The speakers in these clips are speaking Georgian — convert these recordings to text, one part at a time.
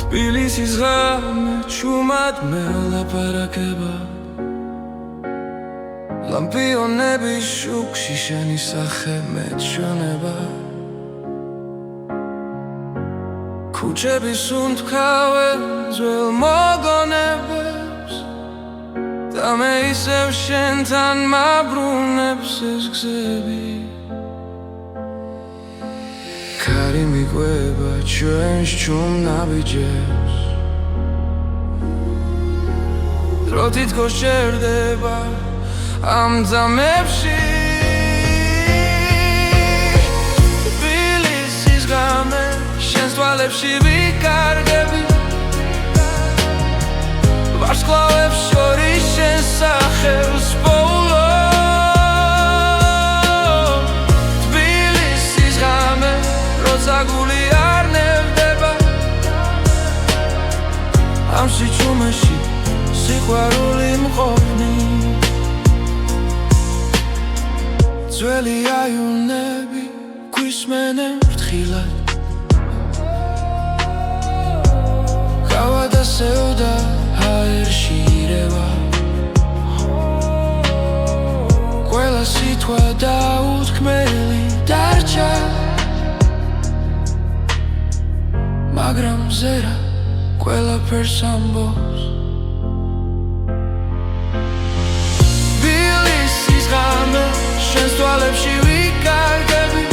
თბილისის ღამე ჩუმად მელაპარაკება ლამპიონების შუქში შენი სახე მეჩვენება ქუჩების უნთქავენ ძველ მოგონებებს და მე ისევ შენთან მაბრუნებს ეს გზები ქარი მიყვება ჩვენს ჩუმ ნაბიჯებს დრო თითქოს შერდება ამ ძამებში თბილისის ღამე შენს თვალებში ვიკარგები ვარსკვლავებს შორის შენს სახელს პოულობ თბილისის ღამე როცა გული არ ნევდება ამ სიჩუმეში სიყვარული მყოფნი ძველი აივნები გვისმენენ ფრთხილად გავა დასევდა ჰაერში ირევა ყველა სიტყვა დაუთქმელი დარჩა მაგრამ ზერა ყველაფერს ამბობს თბილისის ღამე შენს თვალებში ვიკარგები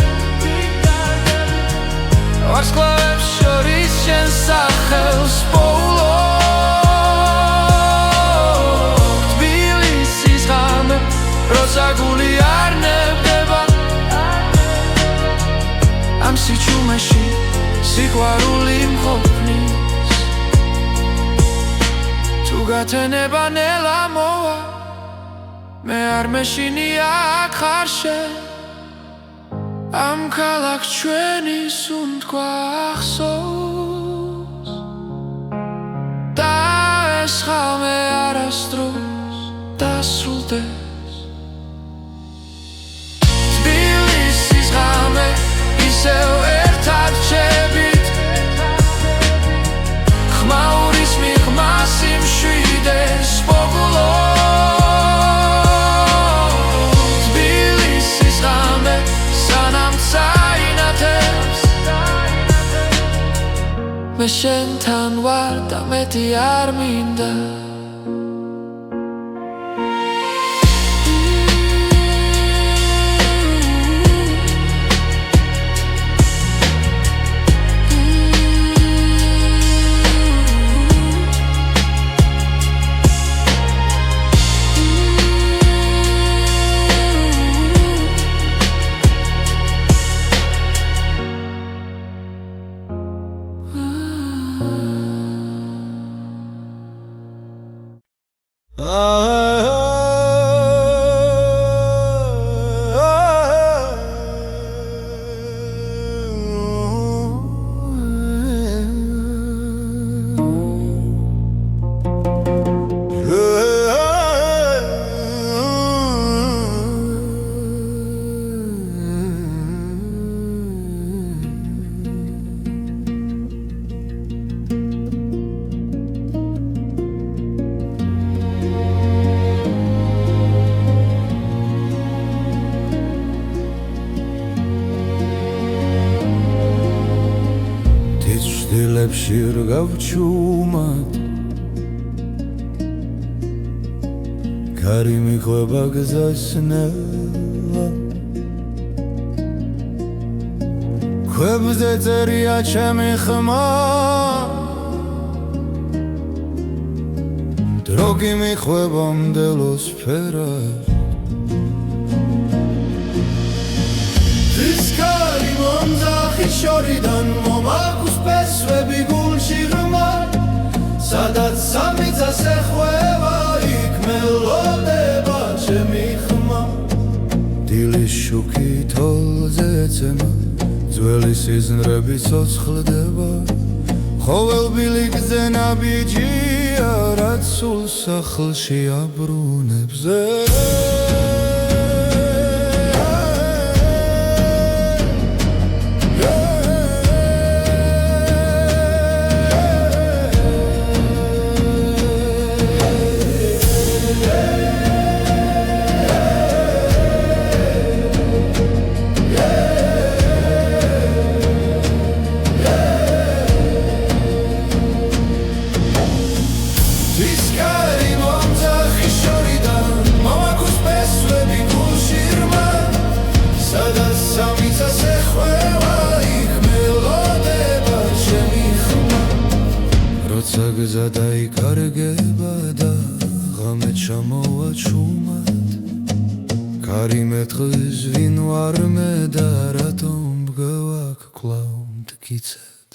ვარსკვლავებს შორის შენს სახელს პოულობ თბილისის ღამე როცა გული არ ნევდება ამ სიჩუმეში სიყვარული მყოფნის თუ გათენება ნელა მოვა მე არ მეშინია აქ ხარ შენ ამ ქალაქს ჩვენის უნთქვა ახსოვს და ეს ღამე არასდროს დასრულდეს თბილისის ღამე ისევ ერთად რჩებით ხმაურის მიღმას იმშვიდეს პოგულობ მე შენთან ვარ და მეტი არ მინდა გავჩუმად ქარი მიყვება გზასნელა ქვებზე წერია ჩემი ხმა დრო კი მიყვება მდელოს ფერად თისქარი მომძახი შორიდან მომაქვს პესვები გულში ღრმა სადაც სამიწას ეხვევა იქ მელოდება ჩემი ხმა დილის შუქი თოლზე ეცემა ძველი სიზნრები ცოცხლდება ხოველბილი გზე ნაბიჯია რაც სულ სახლში აბრუნებს როცა გზა დაიკარგება და ღამე ჩამოვა ჩუმად კარი მეტყვის ვინ ვარ მე და რატომ მგევაქ კვლავ მტკიცედ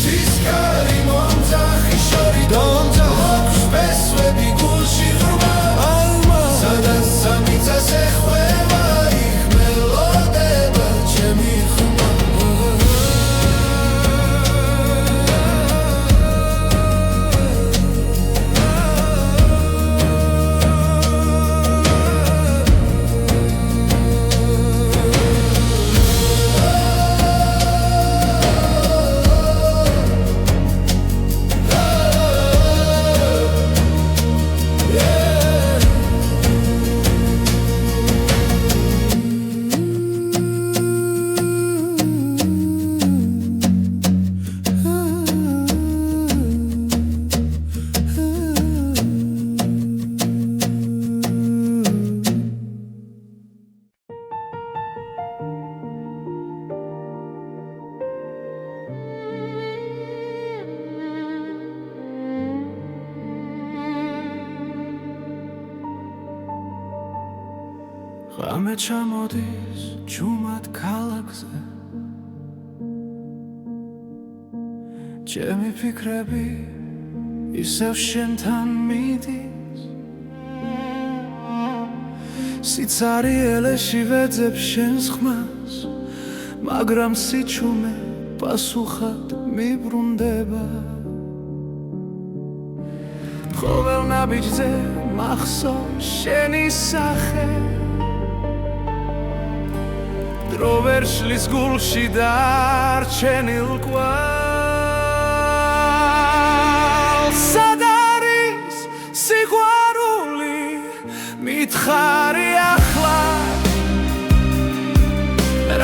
Tiskari momzakhi shori domzakh besvebi gulshi ghurba alma sadan samitsa sekhweva ikh melodeba chemi khuma ღამე ჩამოდის ჩუმად ქალაქზე ჩემი ფიქრები ისევ შენთან მიდის სიცარიელეში ვეძებ შენს ხმას მაგრამ სიჩუმე პასუხად მიბრუნდება ყოველ ნაბიჯზე მახსოვს შენი სახე დრო ვერ შლის გულში დარჩენილ კვალს სად არის სიყვარული მითხარი ახლა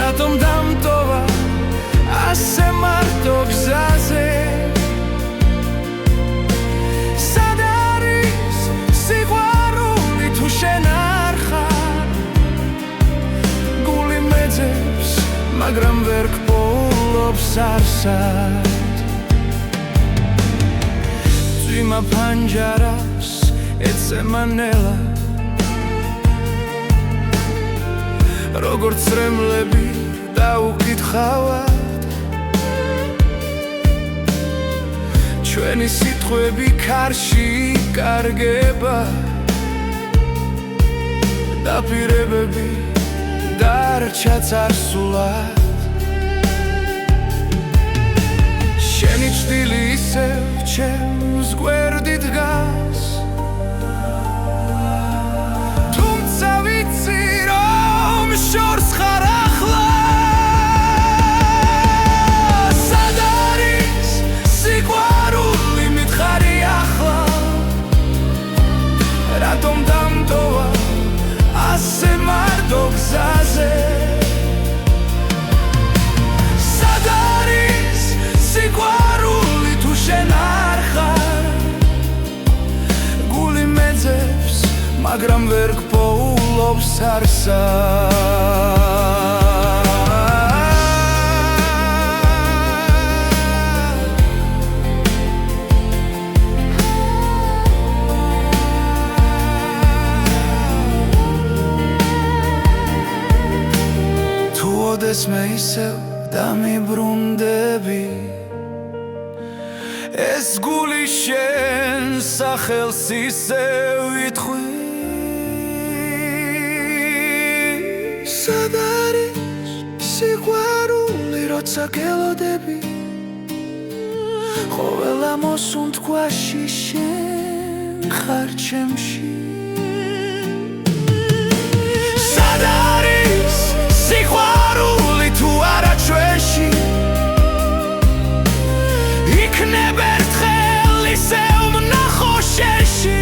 რატომ დამტოვა ასე მარტო გზაზე სად არის სიყვარული თუ შენ არ ხარ გული მეძებს მაგრამ ვერ გპოულობს არსად წვიმა ფანჯარას ეცემა ნელა როგორც წრემლები დაუკითხავად ჩვენი სიტყვები ქარში იკარგება დაპირებები დარჩა წარსულად შენი ჭდილი ისევ ჩემს გვერდით დგას თუმცა ვიცი რომ შორს ხარ ახლა სად არის სიყვარული მითხარი ახლა რატომ დამტოვა ასე მარტო გზაზე სად არის სიყვარული თუ შენ არ ხარ გული მეძებს მაგრამ ვერ გპოულობს არსად ოდეს მე ისევ დამიბრუნდები ეს გული შენ სახელს ისევ ითხვი სად არის სიყვარული როცა გელოდები ყოველ ამოსუნთქვაში შენ ხარ ჩემში სად არის სიყვარული თუ არა ჩვენში იქნებ ერთხელ ისევ ვნახო შენში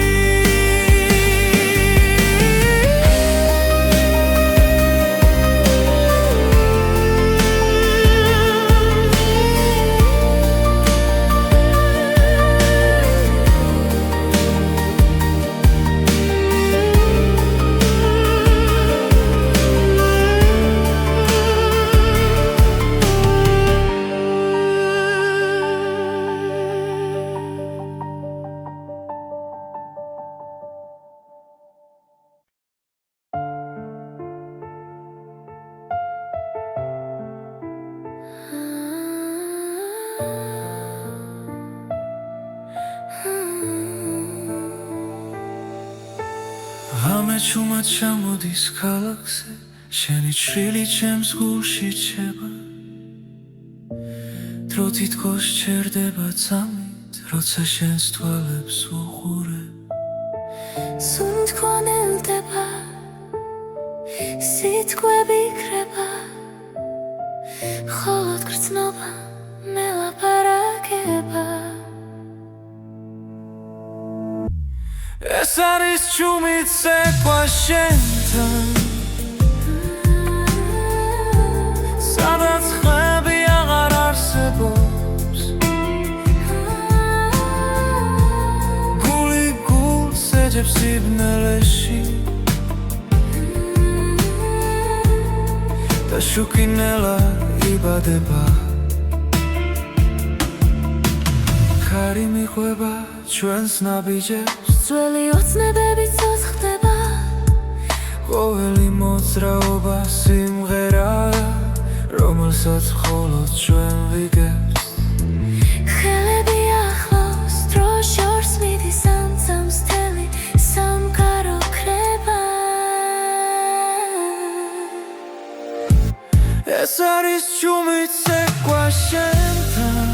ღამე ჩუმად ჩამოდის ქალაქზე შენი ჩრილი ჩემს გულში ჩება დრო თითქოს ჩერდება წამით როცა შენს თვალებს უყურებ სუნ თქონელდება სიტყვები იქრება მხოლოდ გრძნობა მელაპარაკება ეს არის ჩუმით ცეკვა შენთან სადაც ხმები აღარ არსებობს გული გულს ეძებს სიბნელეში და შუქინელა იბადება ხარი მიყვება ჩვენს ნაბიჯებს ძველი ოცნებები ცოცხლდება ყოველი მოძრაობა სიმღერაა რომელსაც მხოლოდ ჩვენ ვიგებთ ხელები ახლოს დრო შორს მიდის ამცამს თელი სამყარო ქრება ეს არის ჩუმით ცეკვა შენთან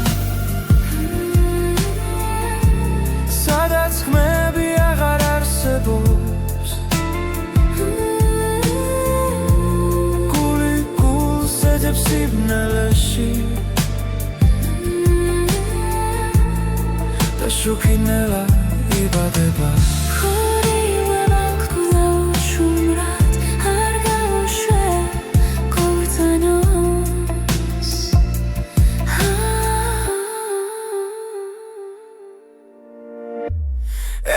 სადაც ხმები აღარ არსებობს გული გულს ეძებს სიბნელეში და შუქინელა იბადება ხორიუება გკულა უშუმრად არ გაუშვე კურდანოს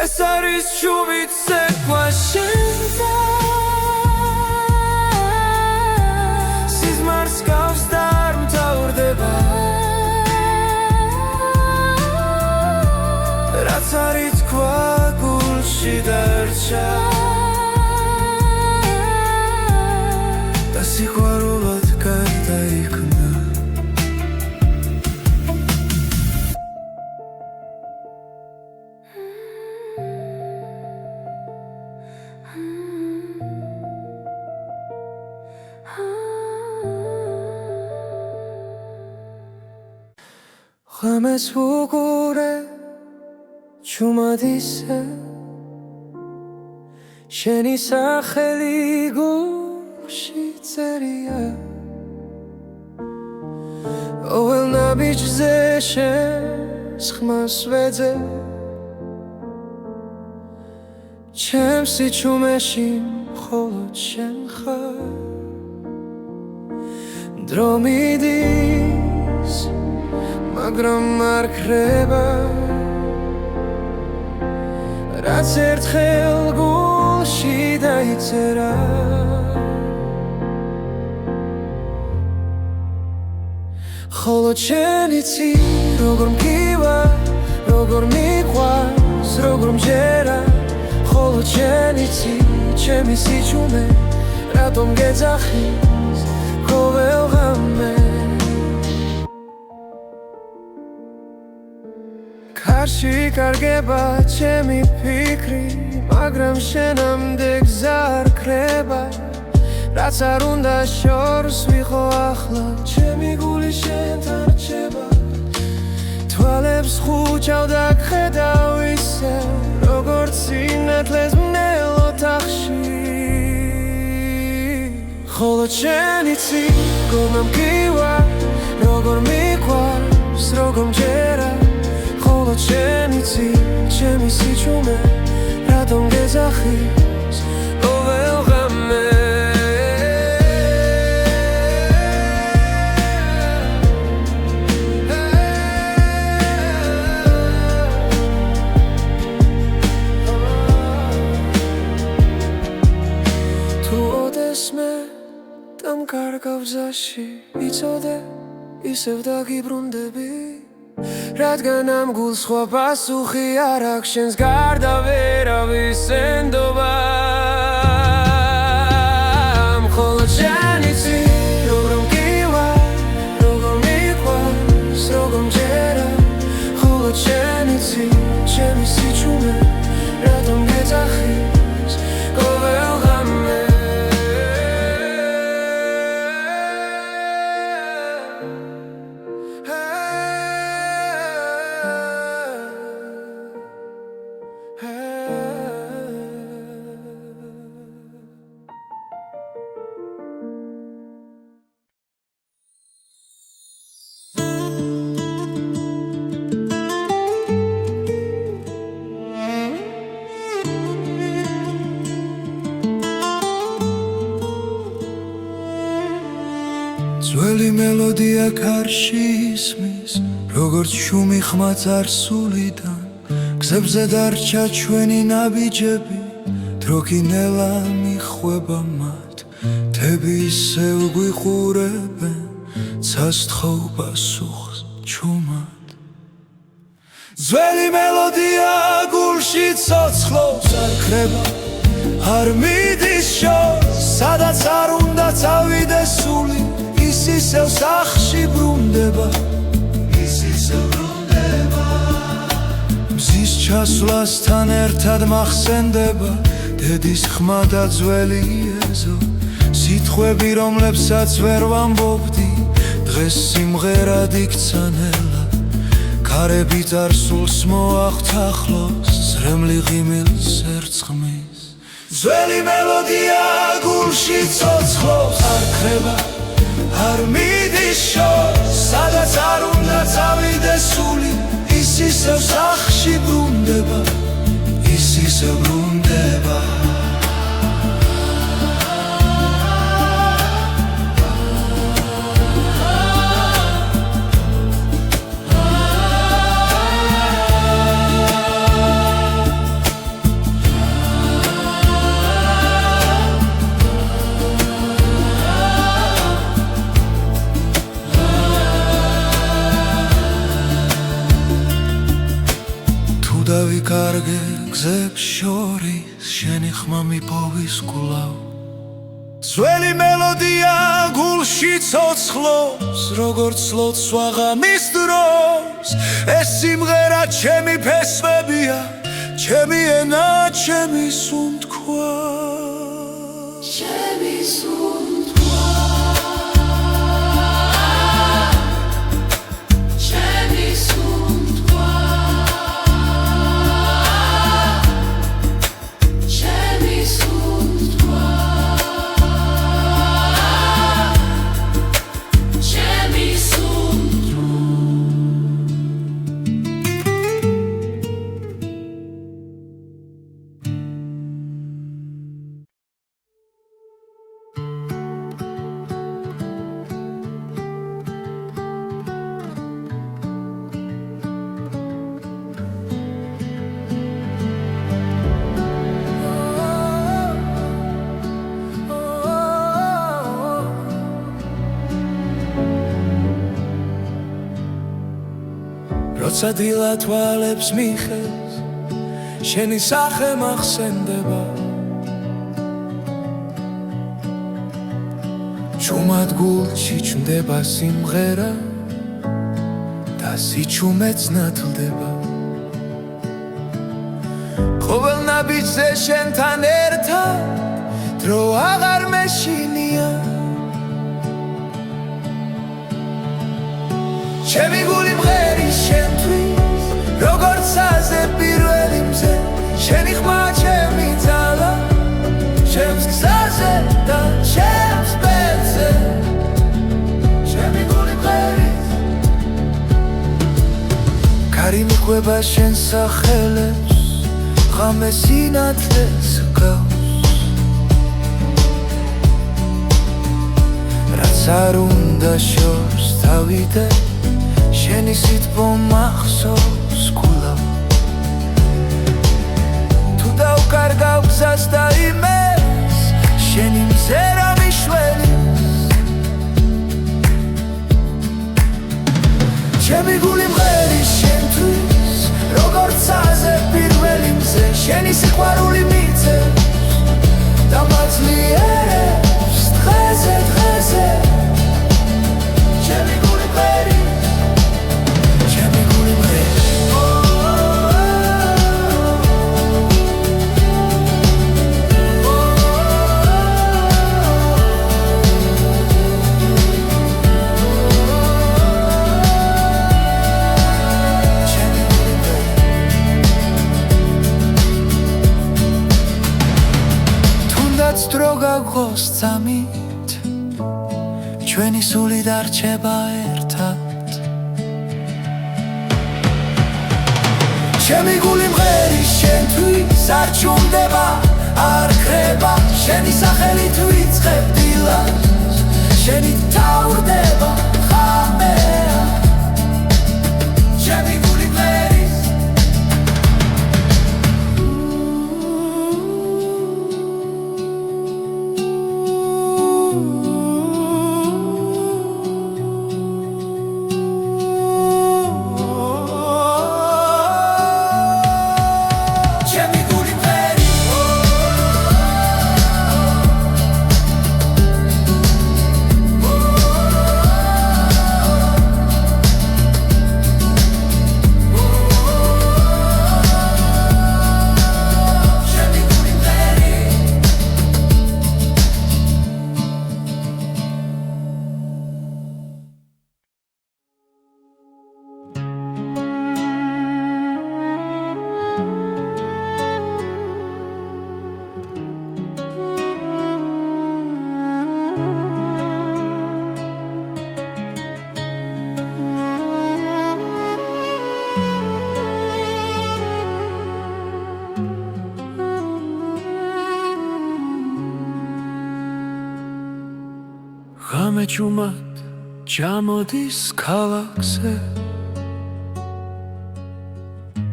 ეს არის ჩუმით ცეკვა შენთან სიზმარს გავს და არ მთავრდება რაც არის თქვა გულში დარჩა და სიყვარულად გარდაიქმნა ღამეს ვუყურე ჩუმად ისე შენი სახელი გულში წერია ყოველ ნაბიჯზე შენს ხმას ვეძებ ჩემს სიჩუმეში მხოლოდ შენ ხარ დრო მიდის მაგრამ არ ქრება რაც ერთხელ გულში დაიწერა ხოლო შენ იცი როგორ მგივა როგორ მიყვარს როგორ მჯერა ხოლო შენ იცი ჩემი სიჩუმე რატომ გეძახის ყოველ ღამე კარში კარგება ჩემი ფიქრი მაგრამ შენამდე გზა არ ქრება რაც არ უნდა შორს ვიყო ახლა ჩემი გული შენთან რჩება თვალებს ხუჭავ და გხედავ ისე როგორც სინათლეს მნელ ოთახში ხოლო შენ იცი როგორ მგივა როგორ მიყვარს როგორ მჯერა ხოლო შენ იცი ჩემი სიჩუმე რატომ გეძახის ყოველ ღამე თუ ოდესმე დამკარგავ გზაში იცოდე ისევ დაგიბრუნდები რადგან ამ გულს სხვა პასუხი არ აქვს შენს გარდა ვერავის ენდობა მხოლოდ შენ იცი როგორ მგივა როგორ მიყვარს როგორ მჯერა მხოლოდ შენ იცი ჩემი სიჩუმე რატომ გეძახის ყოველ მელოდია კარში ისმის, როგორც შუმი ხმა წარსულიდან. გზებზე დარჩა ჩვენი ნაბიჯები, დრო კინელა მიხვება მათ. მთები ისევ გვიყურებენ, ცასთხოვ პასუხს ჩუმად. ძველი მელოდია გულში ცოცხლობს, არ ქრება, არ მიდის შორს, სადაც არ უნდა წავიდეს სული, ის ისევ სახში ბრუნდება, ის ისევ ბრუნდება. მზის ჩასვლასთან ერთად მახსენდება დედის ხმა და ძველი ეზო, სიტყვები რომლებსაც ვერ ვამბობდი, დღეს სიმღერად იქცა ნელა. ქარები წარსულს მოახთახლოს, ზრემლი ღიმილს ერწყმის. ძველი მელოდია გულში ცოცხლობს, არ ქრება, არ მიდის შორს, სადაც არ უნდა წავიდეს სული, ის ისევ სახში ბრუნდება, ის ისევ ბრუნდება. დავიკარგე გზებს შორის, შენი ხმა მიპოვის კვლავ. ძველი მელოდია გულში ცოცხლობს, როგორც ლოცვა ღამის დროს. ეს სიმღერა ჩემი ფესვებია, ჩემი ენა, ჩემი სუნთქვა. ჩემი სუნთქვა. ჩემი სუნთქვა. როცა დილა თვალებს მიხევს, შენი სახე მახსენდება. ჩუმად გულში ჩნდება სიმღერა და სიჩუმეც ნათლდება. ყოველ ნაბიჯზე შენთან ერთად დრო აღარ მეშინია. ჩემი გული მღერის შენთვის, როგორც აზე პირველი მზე, შენი ხმა ჩემი ძალა, ჩემს გზაზე და ჩემს ბედზე. ჩემი გული მღერის, კარი მიყვება შენ სახელებს, ღამე სინათლეს გავს. რაც არ უნდა შორს თავიდე, შენი სიტყვა მახსოვს კვლავ. თუ დავკარგავ გზას და იმეს, შენი მზერა მიშველის. ჩემი გული მღერის შენთვის, როგორც აზე პირველი მზე, შენი სიყვარული მიწევს და მაძლიერებს დღეზე დღეზე. ჩემი გული მღერის, დრო გაგღოს წამით, ჩვენი სული დარჩება ერთად. ჩემი გული მღერის შენთვის, არ ჩუმდება, არ ქრება, შენი სახელით ვიწყებ დილას, შენი თავდება ხამეა ჩემი გული მღერის ღამე ჭუმად ჩამოდის ქალაქზე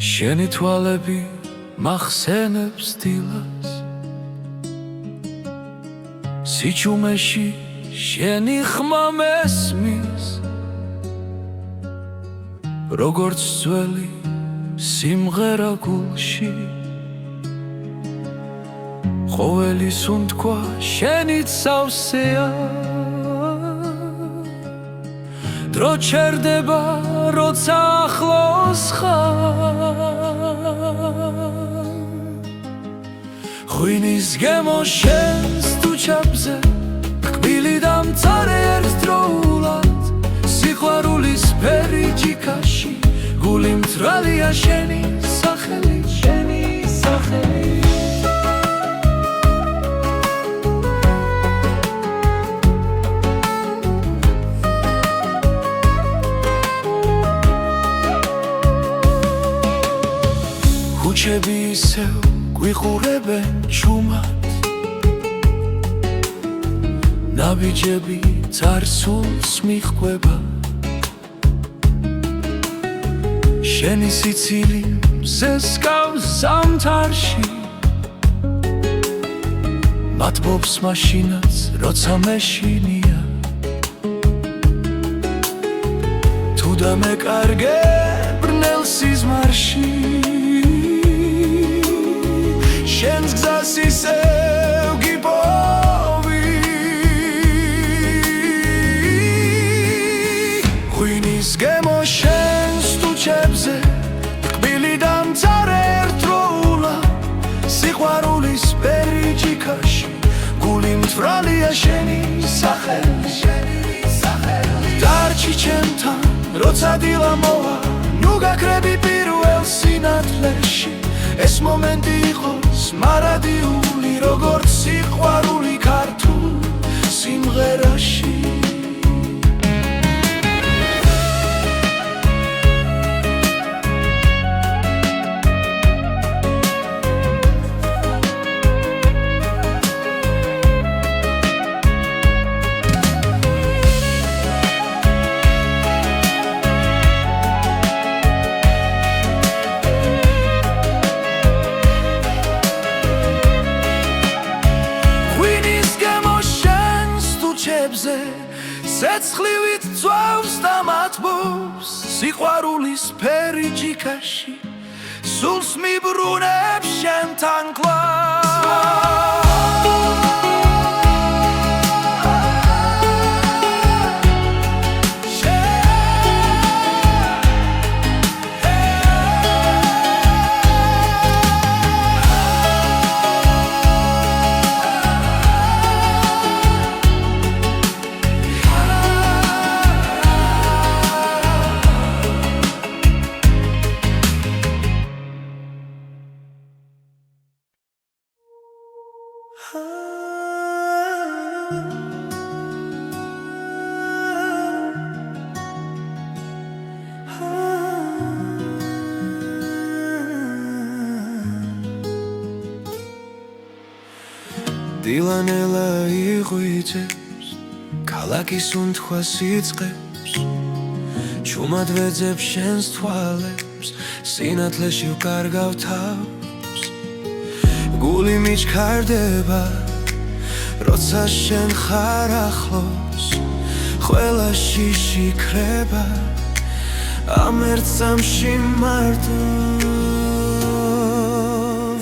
შენი თვალები მახსენებს დილას სიჩუმეში შენი ხმა მესმის როგორც ძველი სიმღერა გულში ყოველი სუნთქვა შენით სავსეა დრო ჩერდება როცა ახლოს ხარ ღვინის გემო შენს თუჩაბზე კბილი და მწარე ერთდროულად სიყვარულის ფერი ჯიქაში გული მწრალია შენი სახელი შენი სახელი ქუჩები ისევ გვიყურებენ ჭუმად ნაბიჯები წარსულს მიჰყვება შენი სიცილი მზესკავს ზამთარში მათბობს მაშინაც როცა მეშინია თუ დამეკარგე ბრნელ სიზმარში შენს გზას ისევ გიპოვი ღვინის გემო შენს თუჩებზე კბილი და მწარე ერთდროულად სიყვარულის ფერი ჯიქაში გული მწვრალია შენი სახელი დარჩი ჩემთან როცა დილა მოვა ნუ გაქრები პირველ სინათლეში ეს მომენტი იყოს მარადიული როგორც სიყვარული ქართულ სიმღერაში სეცხლივით ძვავს და მათბობს სიყვარულის ფერი ჯიქაში სულს მიბრუნებს შენთან კლავ დილანელა იღვიძებს ქალაქის უნთქვას იწყებს ჩუმად ვეძებ შენს თვალებს სინათლეში ვკარგავ თავს გული მიჩქარდება როცა შენ ხარ ახლოს ყველა შიში ქრება ამ ერთ წამში მარტო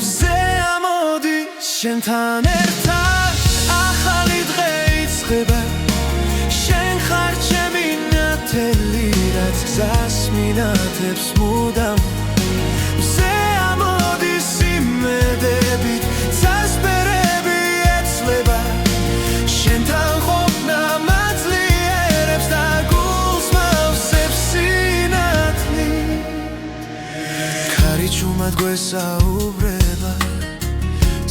ვზე ამოდი შენთან ერთად ახალი დღე იწყება შენ ხარ ჩემი ნათელი რაც გზას მინათებს მუდამ ვზე ამოდი სიმედებით წასპერები ეცლება შენთან ყოფნა მაძლიერებს და გულს მავსებს სინათლით ქარი ჩუმად გვესაუბრება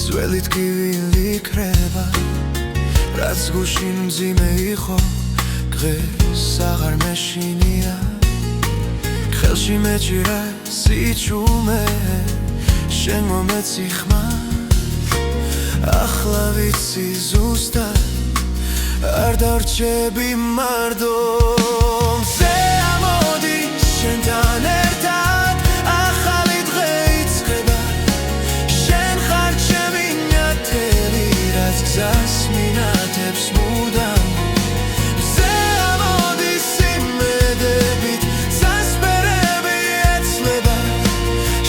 ძველი ტკივილი ქრება რაც გუშინ მძიმე იყო დღეს აღარ მეშინია ხელში მეჭირა სიჩუმე შენ მომეცი ხმარ ახლა ვიცი ზუსტად არ დარჩები მარდო მზე ამოდი შენთან ერთად ახალი დღე იწყება შენ ხარ ჩემი ნათელი რაც გზას მინათებს მუდამ მზე ამოდი სიმედებით წასპერები ეცლება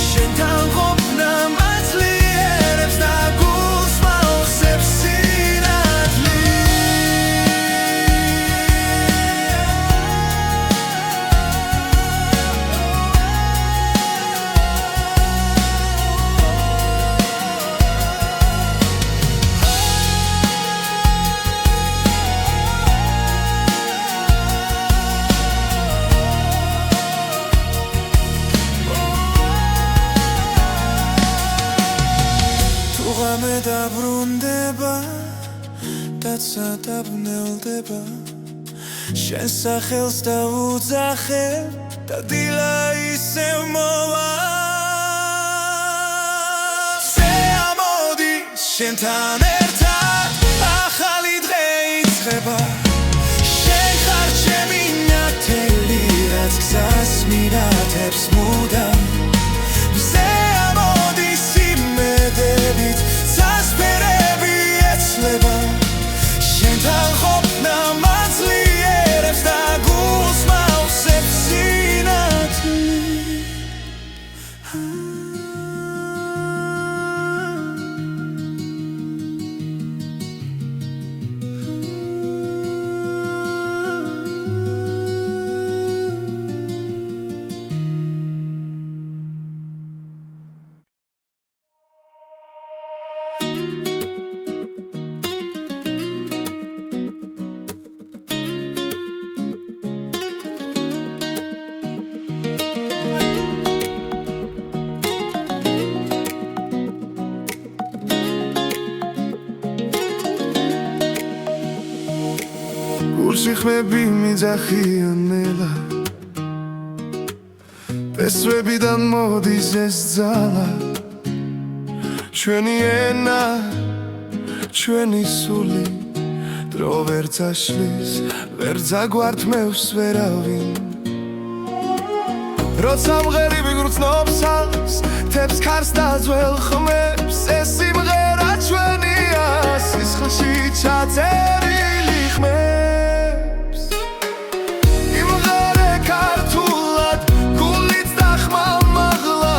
შენთან ყოფნა მაძლიერებს და გულს მავსებს ღამე დაბრუნდება დაცა დაბნელდება შენ სახელს დავუძახე და დილა ისევ მოვა ვზე ამოდი შენთან ერთად ახალი დღე იწყება შენ ხარ ჩემი ნათელი რაც გზას მინათებს მუდამ ვზე ამოდი სიმედებით წასპერები ეცლება შენთან ყოფნა მაძლიერებს და გულს მავსებს სინათლით გულსიხმები მიძახიან ნელა პესვებიდან მოდის ეს ძალა ჩვენი ენა ჩვენი სული დრო ვერ წაშლის ვერ წაგვართმევს ვერავინ როცა მღერიბი გრძნობს ალს თებს ქარს და ძველ ხმებს ეს სიმღერა ჩვენია სისხლში ჩაწერილი ხმებს იმღერე ქართულად გულით და ხმამაღლა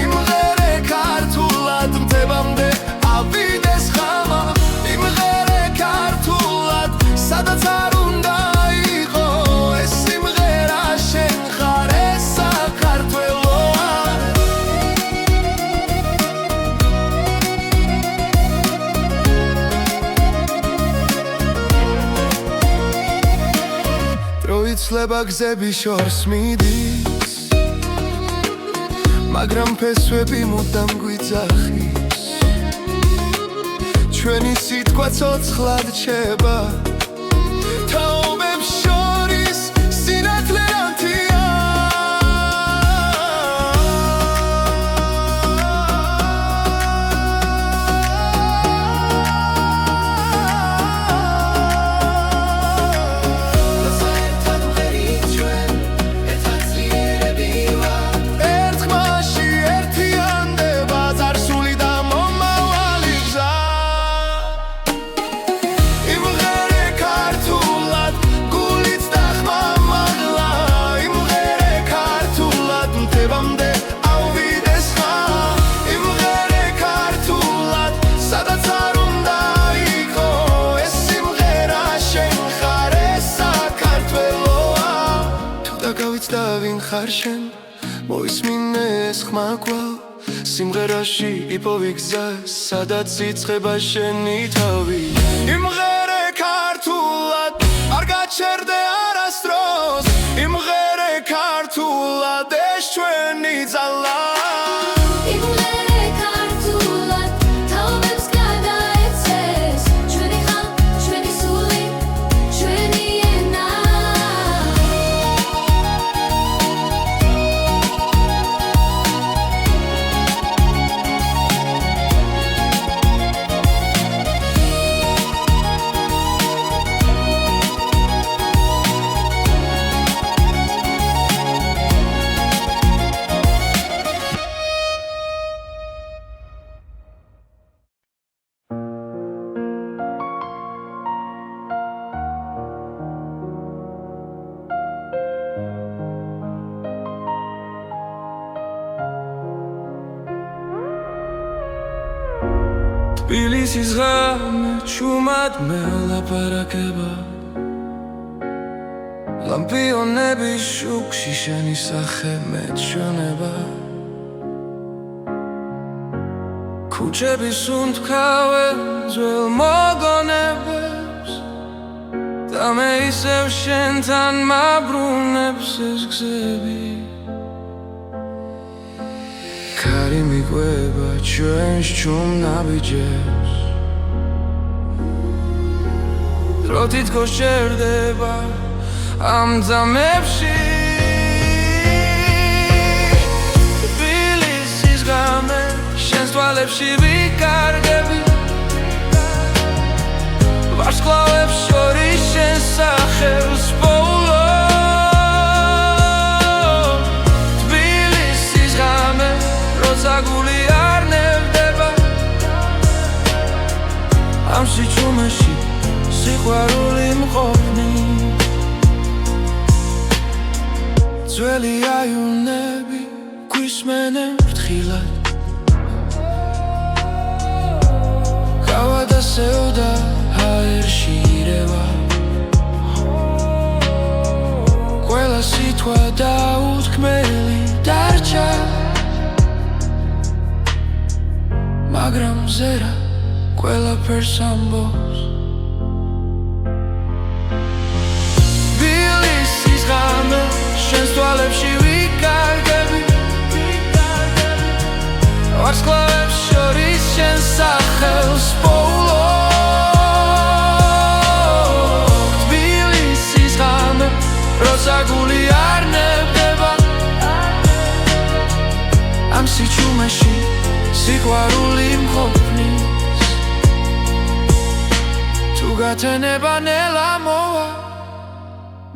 იმღერე ქართულად მტებამდე ავიდეს ხამა იმღერე ქართულად სადაც არ უნდა იყო ეს სიმღერა შენ ხარ ეს საქართველოა იცლება გზები შორს მიდის მაგრამ ფესვები მუდამ გვიძახის ჩვენი სიტყვა ცოცხლად რჩება თაობებს შორის სინათლე ანთია ხარ შენ მოისმინე ეს ხმა კვლავ სიმღერაში იპოვი გზა სადაც იწყება შენი თავი იმღერე ქართულად არ გაჩერდე არასდროს იმღერე ქართულად ეს ჩვენი ძალა იმღერე ქართულად თაობებს გადაეცეს ჩვენი ხალ, ჩვენი სული, ჩვენი ენა თბილისის ღამე ჩუმად მელაპარაკება ლამპიონების შუქში შენი სახე მეჩვენება ქუჩების უნთქავენ ძველ მოგონებებს და მე ისევ შენთან მაბრუნებს ეს გზები ქარი მიყვება ჩვენს ჩუმ ნაბიჯებს დრო თითქოს შერდება ამ ძამებში თბილისის ღამე შენს თვალებში ვიკარგები ვარსკვლავებს შორის შენს სახელს პოულობ თბილისის ღამე როცა გული არ ნევდება ამ სიჩუმეში სიყვარული მყოფნი ძველი აივნები გვისმენენ ფრთხილად გავა და სევდა ჰაერში ირევა ყველა სიტყვა დაუთქმელი დარჩა მაგრამ ზერა ყველაფერს ამბობს თბილისის ღამე შენს თვალებში ვიკარგები ვარსკვლავებს შორის შენს სახელს პოულობ თბილისის ღამე როცა გული არ ნევდება ამ სიჩუმეში სიყვარული მყოფნის თუ გათენება ნელა მოვა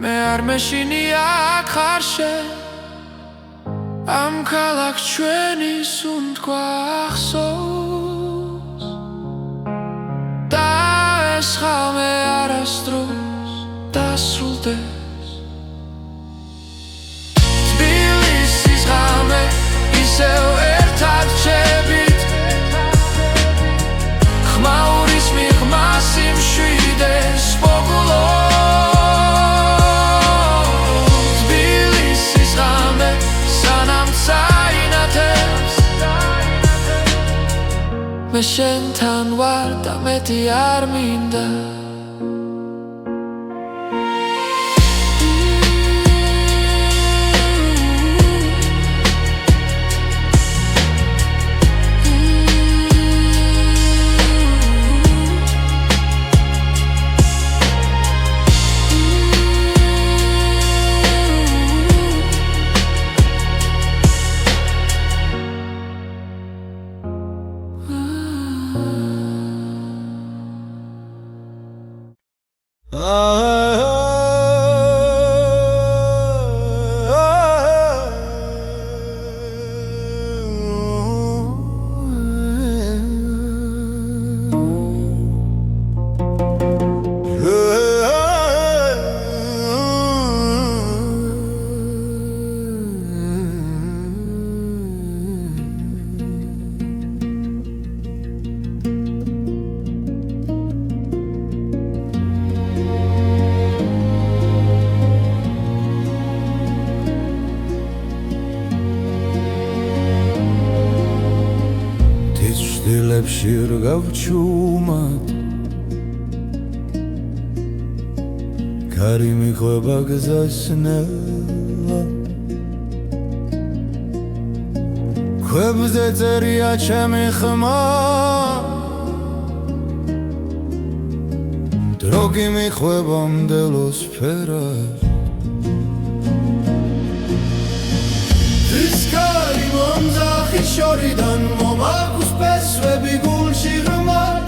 მე არ მეშინია აქ ხარ შენ ამ ქალაქს ჩვენის უნთქვა ახსოვს და ეს ხალმე არასდროს დასრულდეს თბილისის ღამე ისევ ერთად ჩებით ხმაურის მიღმას იმშვიდეს პოგულობ თბილისის ღამე სანამ წაინათებს მე შენთან ვარ და მეტი არ მინდა სახლებში რგავ ჩუმად კარი მიხვება გზას ნელა ქვებზე წერია ჩემი ხმა დრო კი მიხვება მდელოს ფერად Iskari momzaxi shoridan momagus pesvebi gulshi ghmat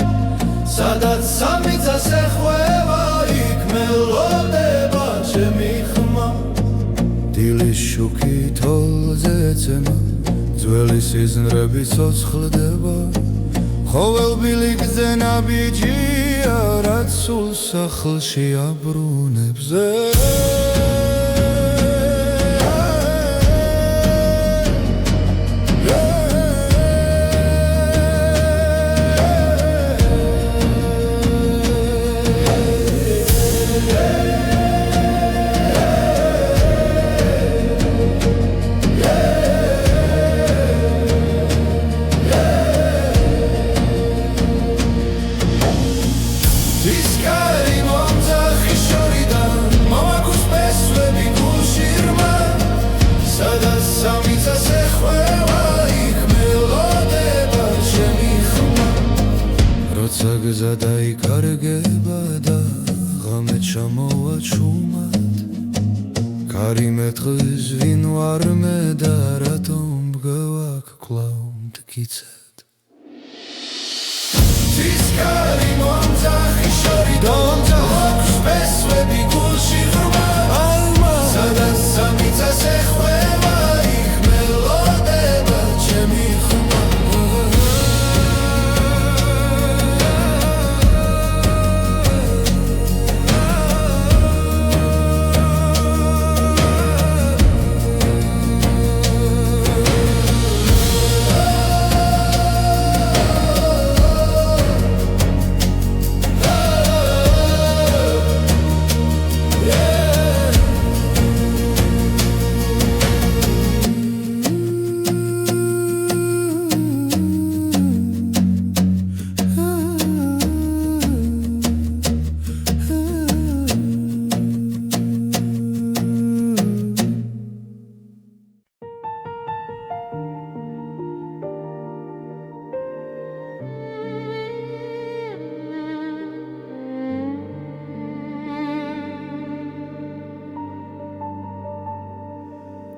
Sadat samitsas ekhveva ik melodeba chemi khma დილის შუქი თოლზე ეცემა ძველი სიზნრები ცოცხლდება ყოველ ბილიკზე ნაბიჯია რაც სულ სახლში აბრუნებს Iskari momzaxi shoridan momagus pesvebi gulshi ghmat Sadat samitsas ekhveva ik melodeba chemi khma როცა გზა დაიკარგება და ღამე ჩამოვა ჩუმად კარი მეტყვის ვინ ვარ მე და რატომ მგავაქ კვლავ მტკიცედ Iskari momzaxi shoridan momagus pesvebi gulshi ghmat Sadat samitsas ekhveva ik melodeba chemi khma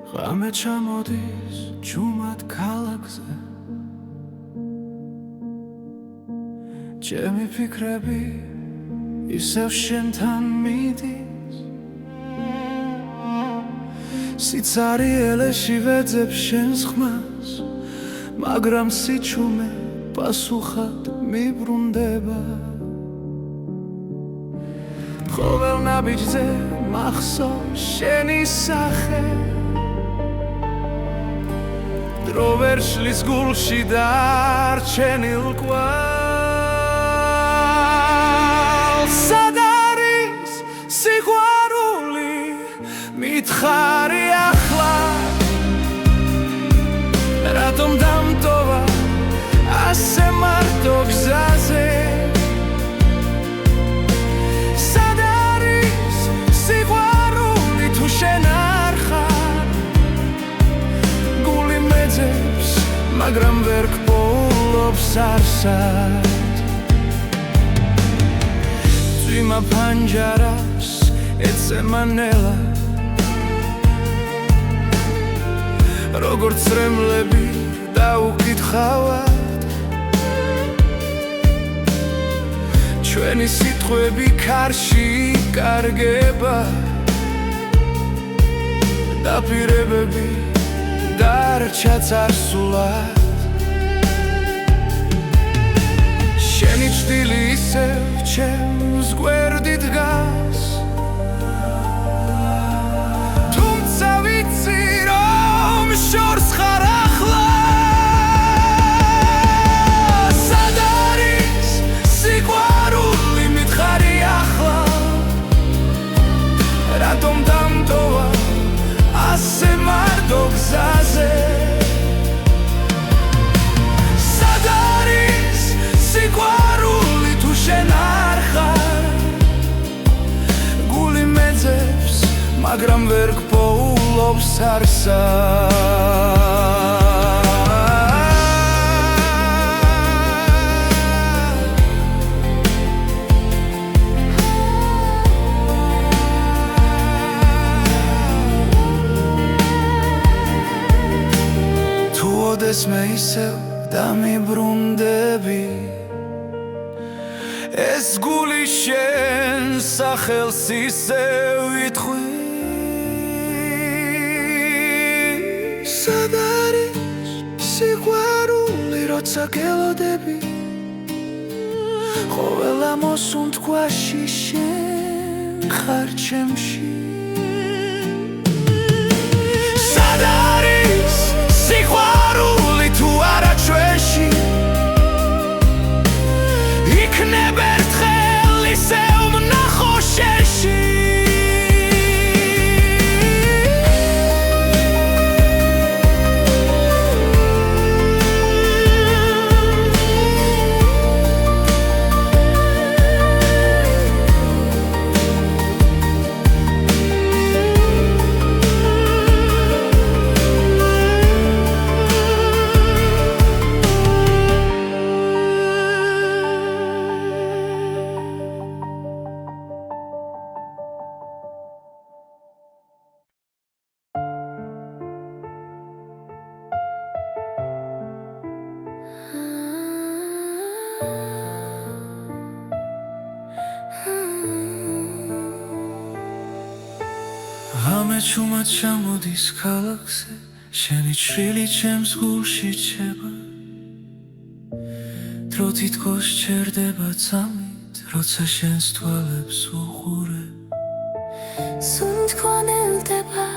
ღამე ჩამოდის ჩუმად ქალაქზე ჩემი ფიქრები ისევ შენთან მიდის სიცარიელეში ვეძებ შენს ხმას მაგრამ სიჩუმე პასუხად მიბრუნდება ყოველ ნაბიჯზე მახსოვს შენი სახე დრო ვერ შლის გულში დარჩენილ კვალს სად არის სიყვარული მითხარი ახლა რატომ დამტოვა ასე მარტო გზაზე სად არის სიყვარული თუ შენ არ ხარ გული მეძებს მაგრამ ვერ გპოულობს არსად წვიმა ფანჯარას ეცემა ნელა როგორც წრემლები დაუკითხავად ჩვენი სიტყვები ქარში იკარგება დაპირებები დარჩა წარსულად შენი ჭრილი ისევ ჩემს გვერდით დგას თუმცა ვიცი რომ შორს ხარ ახლა სად არის სიყვარული მითხარი ახლა რატომ დამტოვა ასე მარტო გზაზე სად არის ფლობს არსა თუ ოდეს მე ისევ დამიბრუნდები ეს გული შენ სახელს ისევ იტყვი სად არის სიყვარული როცა გელოდები ყოველ ამოსუნთქვაში შენ ხარ ჩემში სად არის სიყვარული თუ არა ჩვენში იქნებ ერთხელ ისევ ვნახო შენში ამეჩუმად ჩამოდის ქალაქზე შენი ჩრილი ჩემს გულში ჩება დრო თითქოს ჩერდება წამით როცა შენს თვალებს უყურე სუნთქონელდება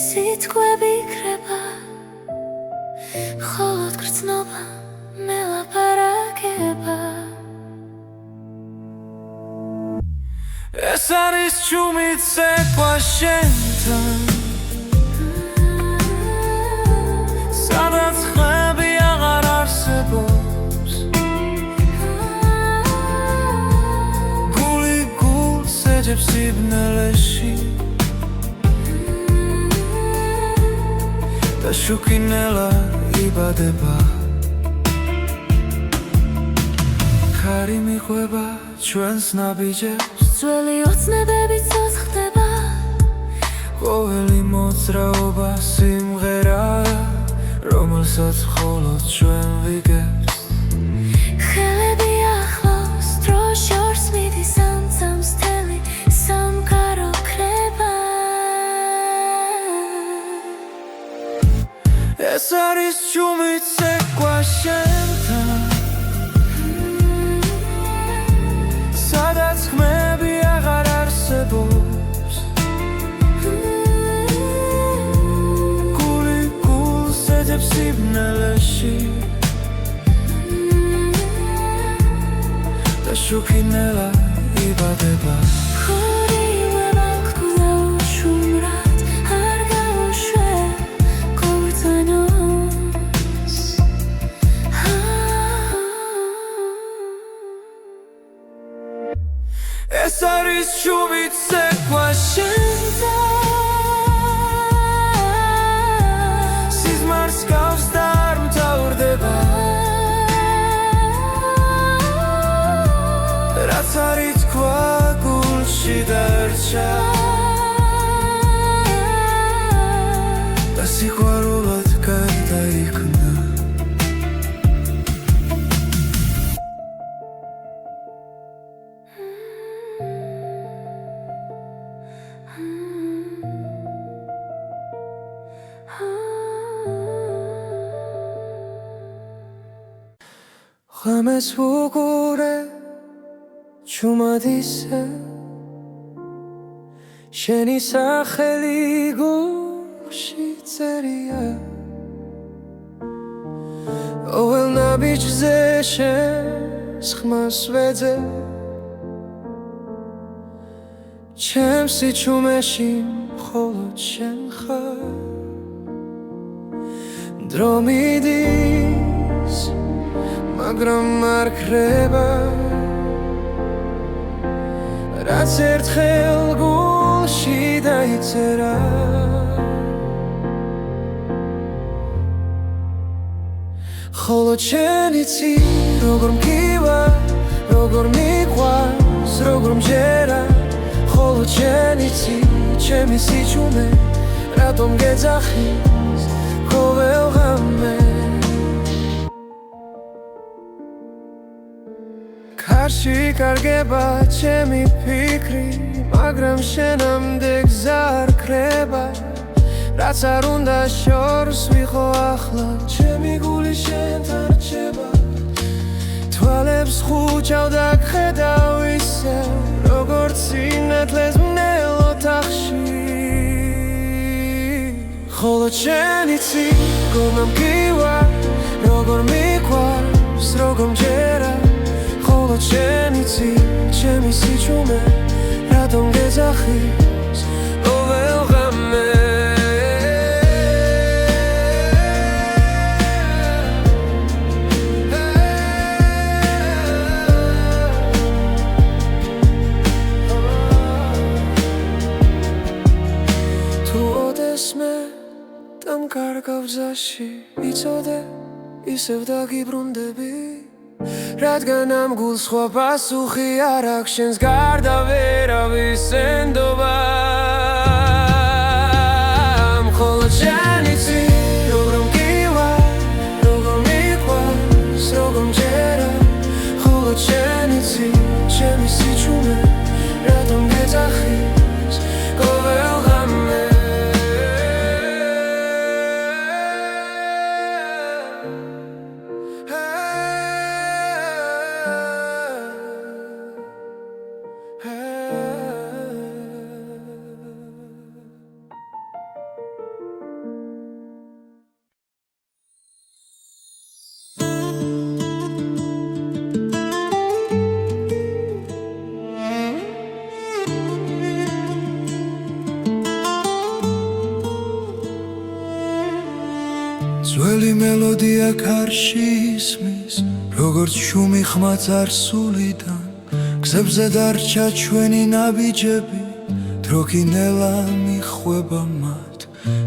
სიტყვები იქრება მხოლოდ გრძნობა მელაპარაკება ეს არის ჩუმით ცეკვა შენთან სადაც ხმები აღარ არსებობს გული გულს ეძებს სიბნელეში და შუქინელა იბადება ქარი მიყვება ჩვენს ნაბიჯებს ძველი ოცნებები ცოცხლდება ყოველი მოძრაობა სიმღერაა რომელსაც მხოლოდ ჩვენ ვიგებთ ხელები ახლოს დრო შორს მიდის ამცამს თელი სამყარო ქრება ეს არის ჩუმით ცეკვა შენთან სადაც ხმები აღარ არსებობს გული გულს ეძებს სიბნელეში და შუქინელა იბადება ხორიუება გკდა უშუმრად არ გაუშვე ქორწინოს ეს არის ჩუმით ცეკვა შენთან სიზმარს გავს და არ მთავრდება რაც არის თქვა გულში დარჩა და სიყვარულად გარდაიქმნა ღამეს ვუყურე ჩუმად ისე შენი სახელი გულში წერია ყოველ ნაბიჯზე შენს ხმას ვეძებ ჩემს სიჩუმეში მხოლოდ შენ ხარ დრო მიდის მაგრამ არ ქრება რაც ერთხელ გულში და დაიწერა ხოლო შენი ცი როგორ მგივა როგორ მიყვარს როგორ მჯერა ხოლო შენი ცი ჩემი სიჩუმე რატომ გეძახის ყოველ ღამე კარში კარგება ჩემი ფიქრი მაგრამ შენამდე გზა არ ქრება რაც არ უნდა შორს ვიყო ახლა ჩემი გული შენთან რჩება თვალებს ხუჭავ და გხედავ ისევ როგორც სინათლეს მნელ ოთახში ხოლო შენი ცი გონა მგივა როგორ მიყვარს როგორ მჯერა ხოლო შენი ცი ჩემი სიჩუმე რატომ გეძახის ყოველ ღამე კარგავ გზაში იცოდე ისევ დაგიბრუნდები რადგან ამ გულს სხვა პასუხი არ აქვს შენს გარდა ვერავის ენდობა მხოლოდ შენი ცი როგორ მგივა როგორ მიყვარს როგორ მჯერა მხოლოდ შენი ცი ჩემი სიჩუმე რატომ გეძახის ყოველ ღამე ძველი მელოდია კარში ისმის როგორც შუმი ხმა წარსულიდან გზებზე დარჩა ჩვენი ნაბიჯები დრო კი ნელა მიხვება მათ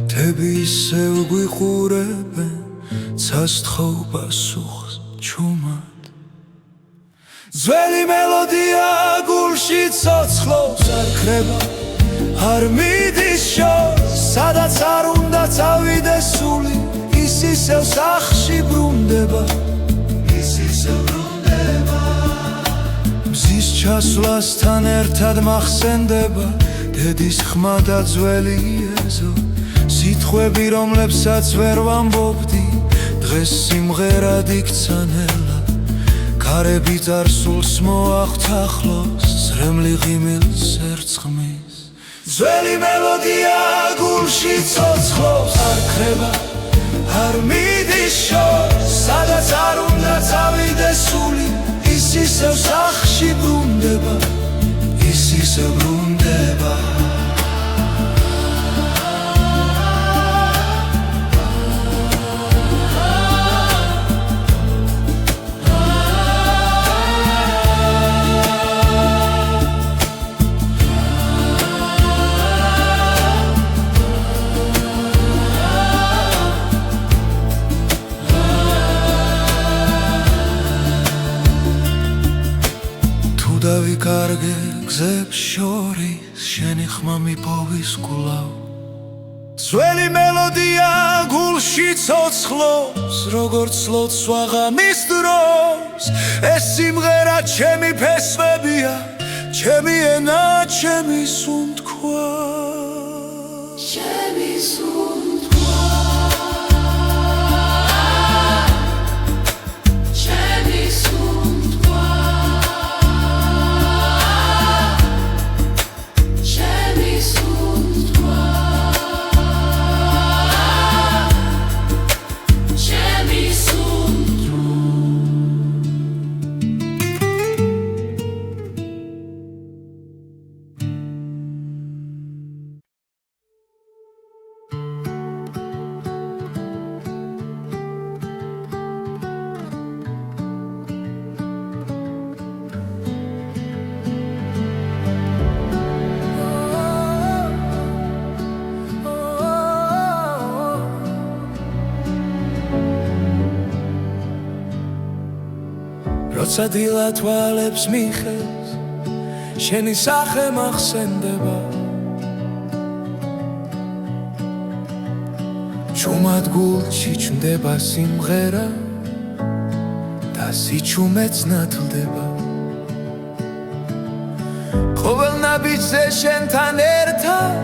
მთები ისევ გვიყურებენ ცასთხოვ პასუხს ჩუმად ძველი მელოდია გულში ცოცხლობს არ ქრება არ მიდის შორს სადაც არ უნდა წავიდეს სული ის ისევ სახში ბრუნდება მზის ჩასვლასთან ერთად მახსენდება დედის ხმა და ძველი ეზო სიტყვები რომლებსაც ვერ ვამბობდი დღეს სიმღერად იქცა ნელა ქარები წარსულს მოახთახლოს ზრემლი ღიმილს ერწყმის ძველი მელოდია გულში ცოცხლობს არ ქრება არ მიდის შორს სადაც არ უნდა წავიდეს სული ის ისევ სახში ბრუნდება ის ისევ ბრუნდება დავიკარგე გზებს შორის შენი ხმა მიპოვის კვლავ ძველი მელოდია გულში ცოცხლობს როგორც ლოცვა ღამის დროს ეს სიმღერა ჩემი ფესვებია ჩემი ენა ჩემი სუნთქვა ჩემი სუნთქვა ჩემი სუნთქვა როცა დილა თვალებს მიხევს შენი სახე მახსენდება ჩუმად გულში ჩნდება სიმღერა და სიჩუმეც ნათლდება ყოველ ნაბიჯზე შენთან ერთად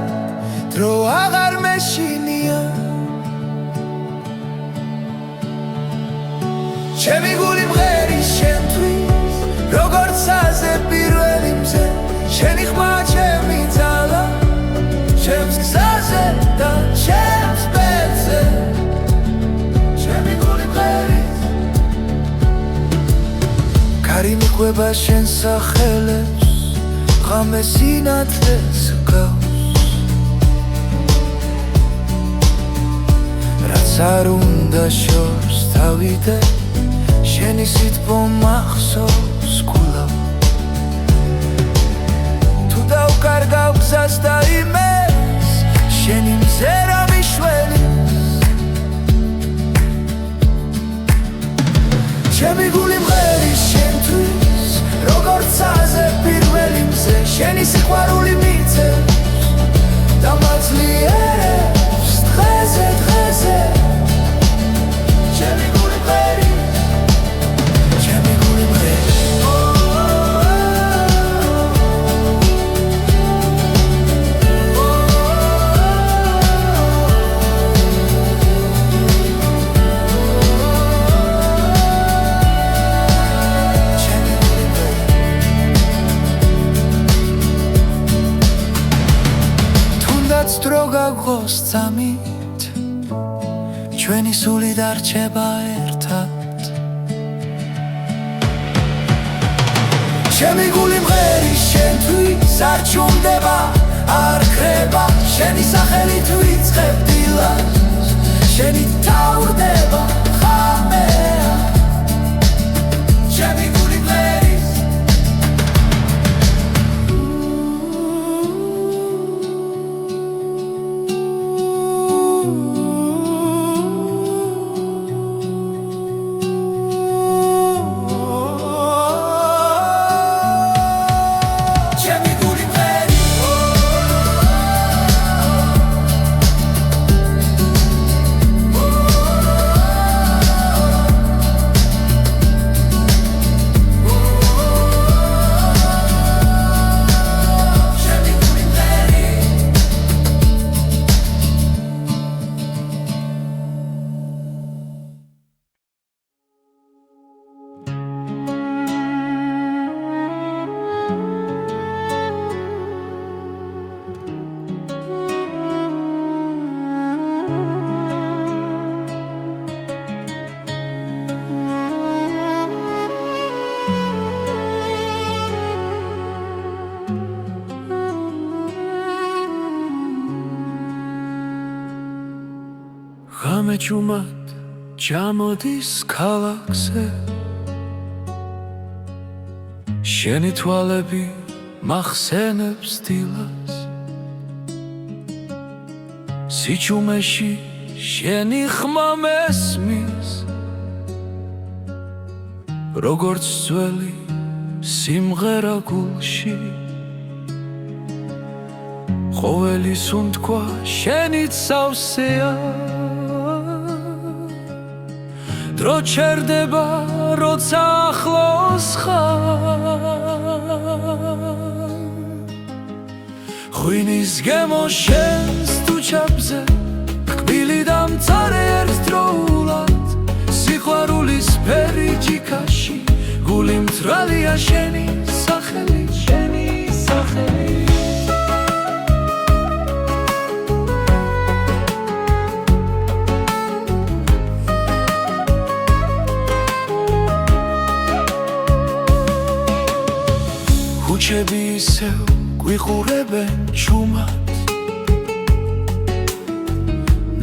დრო აღარ მეშინია ჩემი გული მღერის შენთვის როგორც აზე პირველი მზე შენი ხმა ჩემი ძალა ჩემს გზაზე და ჩემს ბედზე ჩემი გული მღერის კარი მიყვება შენ სახელებს ღამე სინათლეს გავს რაც არ უნდა შორს თავიდე შენი სიტყვა მახსოვს კვლავ თუ დავკარგავ გზას და იმეს შენი მზერა მიშველი ჩემი გული მღერის შენთვის როგორც აზე პირველი მზე შენი სიყვარული მიწევს და მაძლიერებს დღეზე დღეზე ჩემი გული მღერის დრო გაგოს წამით ჩვენი სული დარჩება ერთად ჩემი გული მღერის შენთვის არ ჩუმდება არ ხრება შენი სახელით ვიწყებ დილას შენი თავდება ხამეა ჩემი გული მღერის ღამე ჩუმად ჩამოდის ქალაქზე შენი თვალები მახსენებს დილას სიჩუმეში შენი ხმა მესმის როგორც ძველი სიმღერა გულში ყოველი სუნთქვა შენით სავსეა დრო ჩერდება როცა ახლოს ხარ ღვინის გემო შენს თუჩაბზე კბილი და მწარე ერთდროულად სიყვარულის ფერი ჯიქაში გული მწრალია შენი სახელი შენი სახელი ქუჩები ისევ გვიყურებენ ჩუმად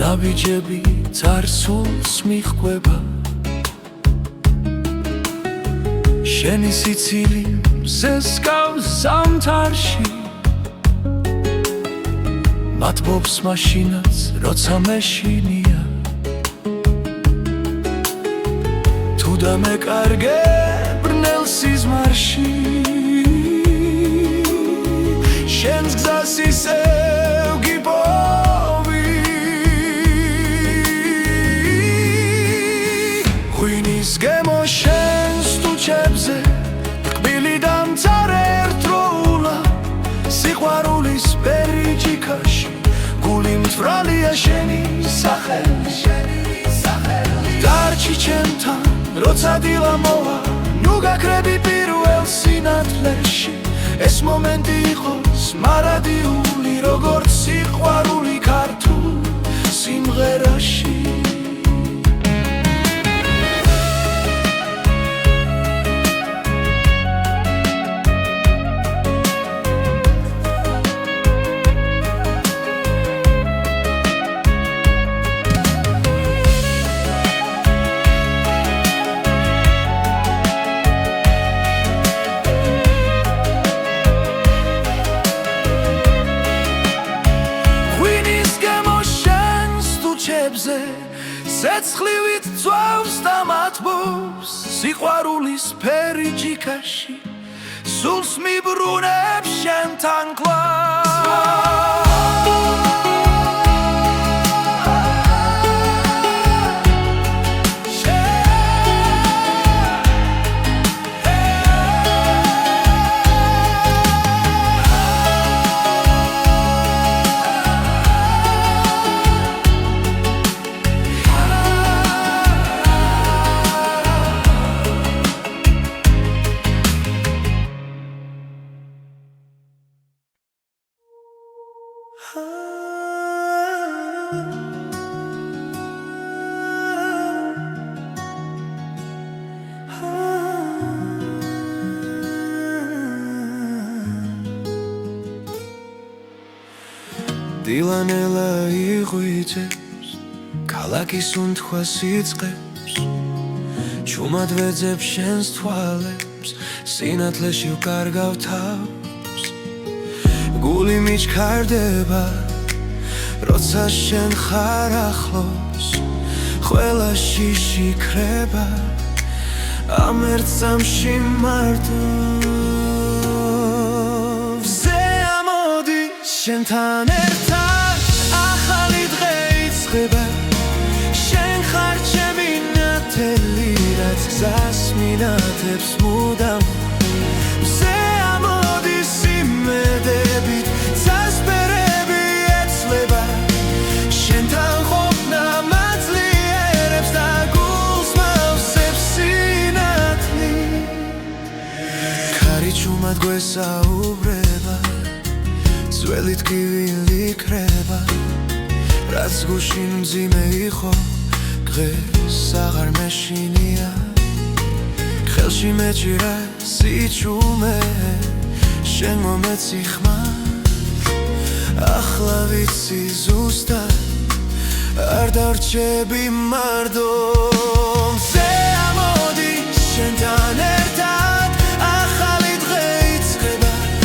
ნაბიჯები წარსულს მიჰყვება შენი სიცილი მზესკავს ზამთარში მათბობს მაშინაც როცა მეშინია თუ დამეკარგე ბრნე სიზმარში შენს გზას ისევ გიპოვი ღვინის გემო შენს თუჩებზე ტკბილი დამწარე ერთდროულა სიყვარულის პერიჯიკაში გული მთვრალია შენი სახელი დარჩი ჩემთან როცა დილა მოვა ნუ გაქრები პირველ სინათლეში ეს მომენტი იყოს მარადიული როგორც სიყვარული ქართულ სიმღერაში ცეცხლივით წვავს და მათბობს სიყვარულის პერიჯიკაში სულს მიბრუნებს შენთან კლავ დილანელა იღვიძებს ქალაქის უნთხვას იწყებს ჩუმად ვეძებს შენს თვალებს სინათლეში ვკარგავ თავს გული მიჩქარდება როცა შენ ხარ ახლოს ყველა შიში ქრება ამ ერთ წამში მარტო შენთან ერთად ახალი დღე იწყება შენ ხარ ჩემი ნათელი რაც გზას მინათებს მუდამ მზე ამოდის იმედებით წასპერები ეცლება შენთან ყოფნა მაძლიერებს და გულს მავსებს სინათლი ქარი ჩუმად გვესაუბრება ძველი ტკივილი იქრება რაც გუში მძიმე იყო დღეს აღარ მეშინია ხელში მეჭირა სიჩუმე შენ მომეცი ხმარ ახლა ვიცი ზუსტად არ დარჩები მარტო